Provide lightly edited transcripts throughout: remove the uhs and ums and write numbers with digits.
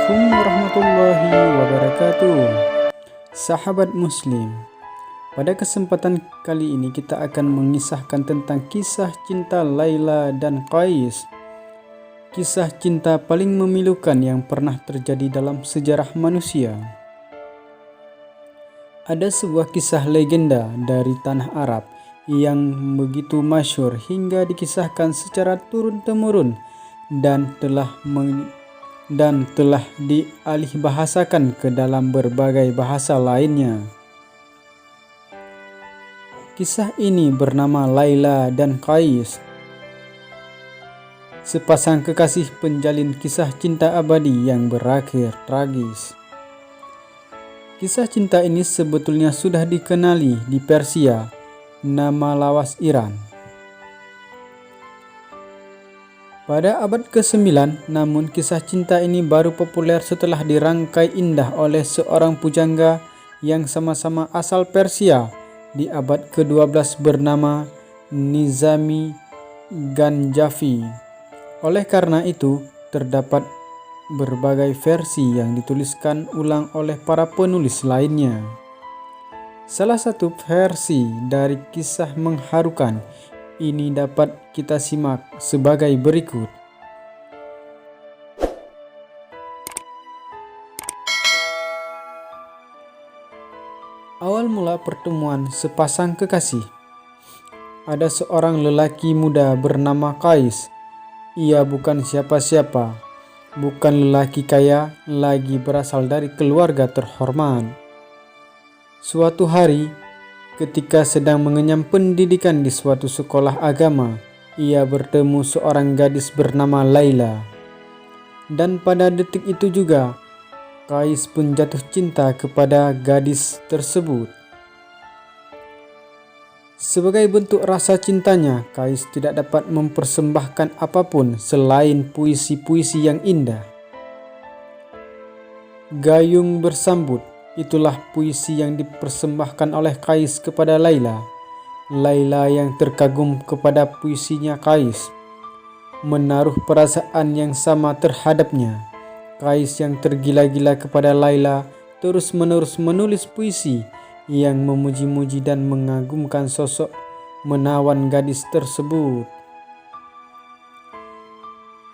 Assalamualaikum warahmatullahi wabarakatuh. Sahabat Muslim, pada kesempatan kali ini kita akan mengisahkan tentang kisah cinta Laila dan Qais. Kisah cinta paling memilukan yang pernah terjadi dalam sejarah manusia. Ada sebuah kisah legenda dari tanah Arab yang begitu masyhur hingga dikisahkan secara turun-temurun dan telah dialihbahasakan ke dalam berbagai bahasa lainnya. Kisah ini bernama Laila dan Qais, sepasang kekasih penjalin kisah cinta abadi yang berakhir tragis. Kisah cinta ini sebetulnya sudah dikenali di Persia, nama lawas Iran. Pada abad ke-9, namun kisah cinta ini baru populer setelah dirangkai indah oleh seorang pujangga yang sama-sama asal Persia di abad ke-12 bernama Nizami Ganjafi. Oleh karena itu, terdapat berbagai versi yang dituliskan ulang oleh para penulis lainnya. Salah satu versi dari kisah mengharukan ini dapat kita simak sebagai berikut. Awal mula pertemuan sepasang kekasih. Ada seorang lelaki muda bernama Qais. Ia bukan siapa-siapa, bukan lelaki kaya, lagi berasal dari keluarga terhormat. Suatu hari, ketika sedang mengenyam pendidikan di suatu sekolah agama, ia bertemu seorang gadis bernama Laila. Dan pada detik itu juga, Qais pun jatuh cinta kepada gadis tersebut. Sebagai bentuk rasa cintanya, Qais tidak dapat mempersembahkan apapun selain puisi-puisi yang indah. Gayung bersambut, itulah puisi yang dipersembahkan oleh Qais kepada Laila. Laila yang terkagum kepada puisinya Qais, menaruh perasaan yang sama terhadapnya. Qais yang tergila-gila kepada Laila terus-menerus menulis puisi yang memuji-muji dan mengagumkan sosok menawan gadis tersebut.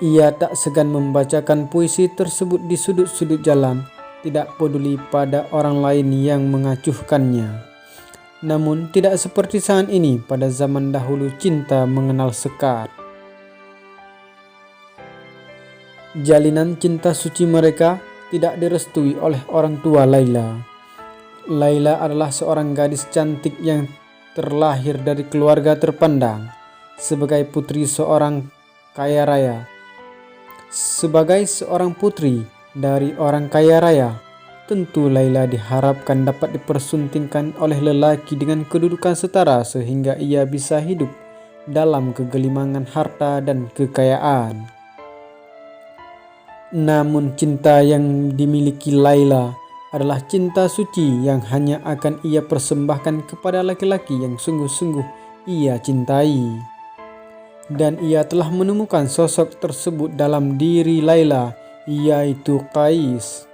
Ia tak segan membacakan puisi tersebut di sudut-sudut jalan, tidak peduli pada orang lain yang mengacuhkannya. Namun tidak seperti saat ini, pada zaman dahulu cinta mengenal sekat. Jalinan cinta suci mereka tidak direstui oleh orang tua Laila. Laila adalah seorang gadis cantik yang terlahir dari keluarga terpandang sebagai putri seorang kaya raya. Sebagai seorang putri dari orang kaya raya, tentu Laila diharapkan dapat dipersuntingkan oleh lelaki dengan kedudukan setara sehingga ia bisa hidup dalam kegelimangan harta dan kekayaan. Namun cinta yang dimiliki Laila adalah cinta suci yang hanya akan ia persembahkan kepada laki-laki yang sungguh-sungguh ia cintai. Dan ia telah menemukan sosok tersebut dalam diri Laila, yaitu Qais.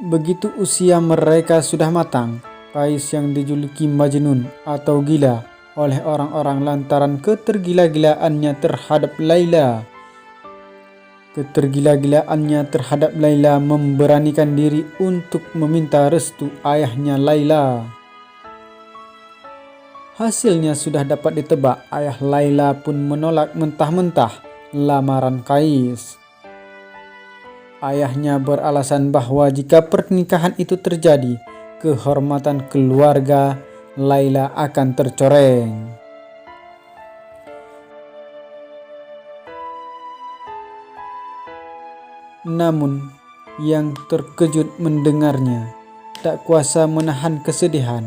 Begitu usia mereka sudah matang, Qais yang dijuluki Majnun atau gila oleh orang-orang lantaran ketergila-gilaannya terhadap Laila. Ketergila-gilaannya terhadap Laila memberanikan diri untuk meminta restu ayahnya Laila. Hasilnya sudah dapat ditebak, ayah Laila pun menolak mentah-mentah lamaran Qais. Ayahnya beralasan bahwa jika pernikahan itu terjadi, kehormatan keluarga Laila akan tercoreng. Namun, yang terkejut mendengarnya tak kuasa menahan kesedihan.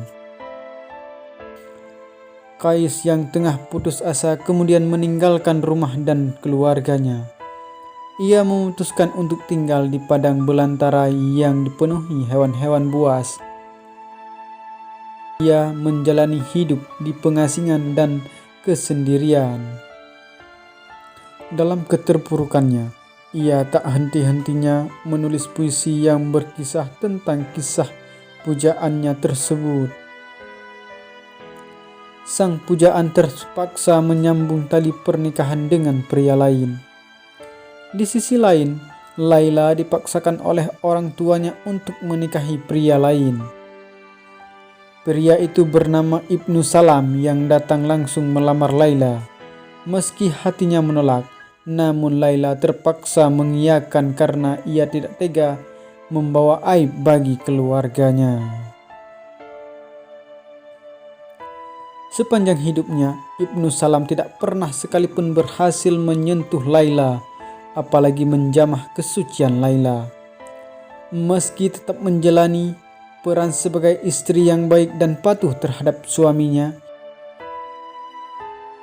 Qais yang tengah putus asa kemudian meninggalkan rumah dan keluarganya. Ia memutuskan untuk tinggal di padang belantara yang dipenuhi hewan-hewan buas. Ia menjalani hidup di pengasingan dan kesendirian. Dalam keterpurukannya, ia tak henti-hentinya menulis puisi yang berkisah tentang kisah pujaannya tersebut. Sang pujaan terpaksa menyambung tali pernikahan dengan pria lain. Di sisi lain, Laila dipaksakan oleh orang tuanya untuk menikahi pria lain. Pria itu bernama Ibnu Salam yang datang langsung melamar Laila. Meski hatinya menolak, namun Laila terpaksa mengiyakan karena ia tidak tega membawa aib bagi keluarganya. Sepanjang hidupnya, Ibnu Salam tidak pernah sekalipun berhasil menyentuh Laila, apalagi menjamah kesucian Laila. Meski tetap menjalani peran sebagai istri yang baik dan patuh terhadap suaminya,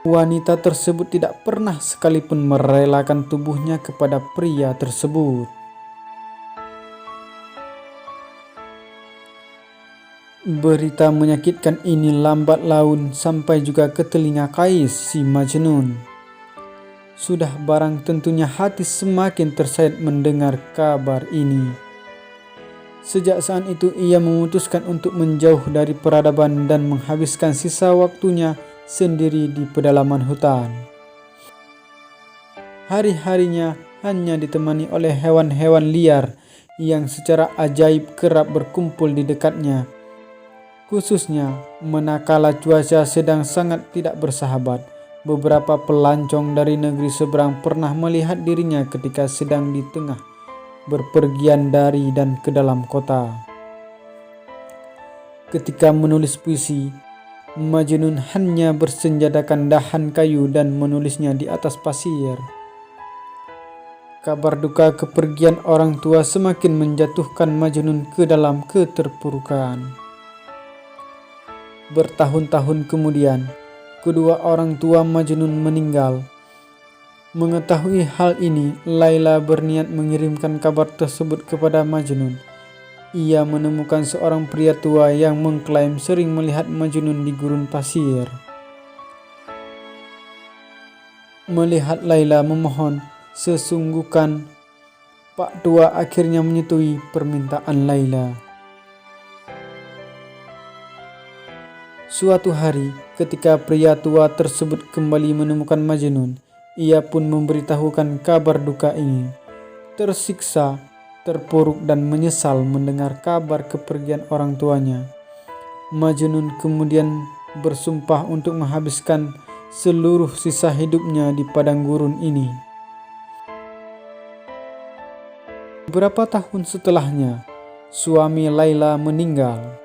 wanita tersebut tidak pernah sekalipun merelakan tubuhnya kepada pria tersebut. Berita menyakitkan ini lambat laun sampai juga ke telinga Qais si Majnun. Sudah barang tentunya hati semakin tersayat mendengar kabar ini. Sejak saat itu ia memutuskan untuk menjauh dari peradaban dan menghabiskan sisa waktunya sendiri di pedalaman hutan. Hari-harinya hanya ditemani oleh hewan-hewan liar yang secara ajaib kerap berkumpul di dekatnya. Khususnya manakala cuaca sedang sangat tidak bersahabat. Beberapa pelancong dari negeri seberang pernah melihat dirinya ketika sedang di tengah berpergian dari dan ke dalam kota. Ketika menulis puisi, Majnun hanya bersenjatakan dahan kayu dan menulisnya di atas pasir. Kabar duka kepergian orang tua semakin menjatuhkan Majnun ke dalam keterpurukan. Bertahun-tahun kemudian, kedua orang tua Majnun meninggal. Mengetahui hal ini, Laila berniat mengirimkan kabar tersebut kepada Majnun. Ia menemukan seorang pria tua yang mengklaim sering melihat Majnun di gurun pasir. Melihat Laila memohon sesungguhkan, Pak Tua akhirnya menyetujui permintaan Laila. Suatu hari, ketika pria tua tersebut kembali menemukan Majnun, ia pun memberitahukan kabar duka ini. Tersiksa, terpuruk dan menyesal mendengar kabar kepergian orang tuanya, Majnun kemudian bersumpah untuk menghabiskan seluruh sisa hidupnya di padang gurun ini. Beberapa tahun setelahnya, suami Laila meninggal.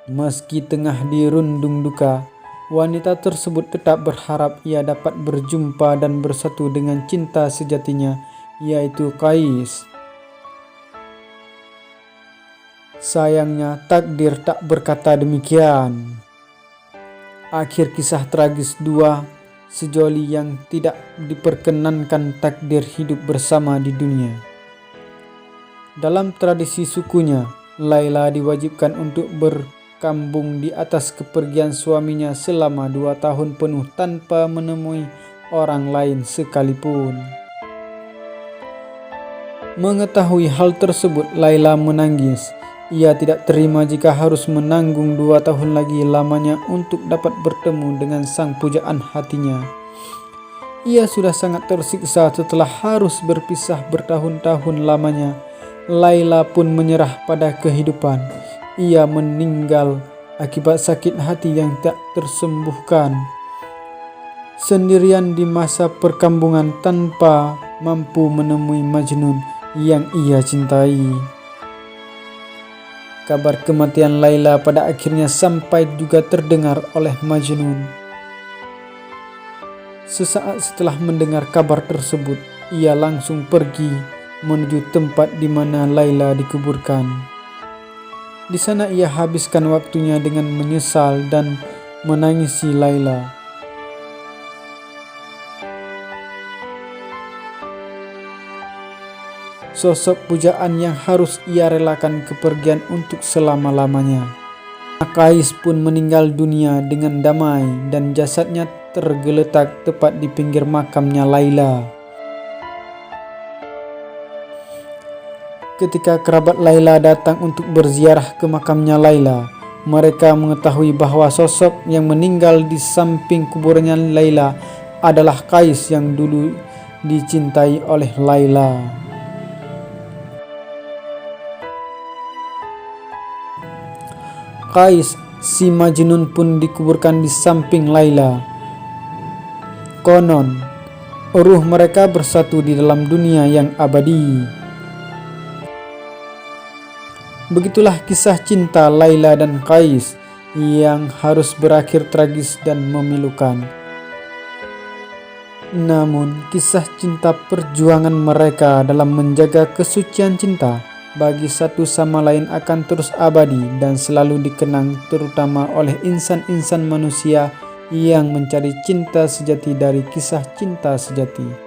Meski tengah dirundung duka, wanita tersebut tetap berharap ia dapat berjumpa dan bersatu dengan cinta sejatinya, yaitu Qais. Sayangnya takdir tak berkata demikian. Akhir kisah tragis dua sejoli yang tidak diperkenankan takdir hidup bersama di dunia. Dalam tradisi sukunya, Laila diwajibkan untuk berkambung di atas kepergian suaminya selama 2 tahun penuh tanpa menemui orang lain sekalipun. Mengetahui hal tersebut, Laila menangis. Ia tidak terima jika harus menanggung 2 tahun lagi lamanya untuk dapat bertemu dengan sang pujaan hatinya. Ia sudah sangat tersiksa setelah harus berpisah bertahun-tahun lamanya. Laila pun menyerah pada kehidupan. Ia meninggal akibat sakit hati yang tak tersembuhkan. Sendirian di masa perkambungan tanpa mampu menemui Majnun yang ia cintai. Kabar kematian Laila pada akhirnya sampai juga terdengar oleh Majnun. Sesaat setelah mendengar kabar tersebut, ia langsung pergi menuju tempat di mana Laila dikuburkan. Di sana ia habiskan waktunya dengan menyesal dan menangisi Laila. Sosok pujaan yang harus ia relakan kepergian untuk selama-lamanya. Kais pun meninggal dunia dengan damai dan jasadnya tergeletak tepat di pinggir makamnya Laila. Ketika kerabat Laila datang untuk berziarah ke makamnya Laila, mereka mengetahui bahwa sosok yang meninggal di samping kuburannya Laila adalah Kais yang dulu dicintai oleh Laila. Kais si Majnun pun dikuburkan di samping Laila. Konon, ruh mereka bersatu di dalam dunia yang abadi. Begitulah kisah cinta Laila dan Kais yang harus berakhir tragis dan memilukan. Namun, kisah cinta perjuangan mereka dalam menjaga kesucian cinta bagi satu sama lain akan terus abadi dan selalu dikenang, terutama oleh insan-insan manusia yang mencari cinta sejati dari kisah cinta sejati.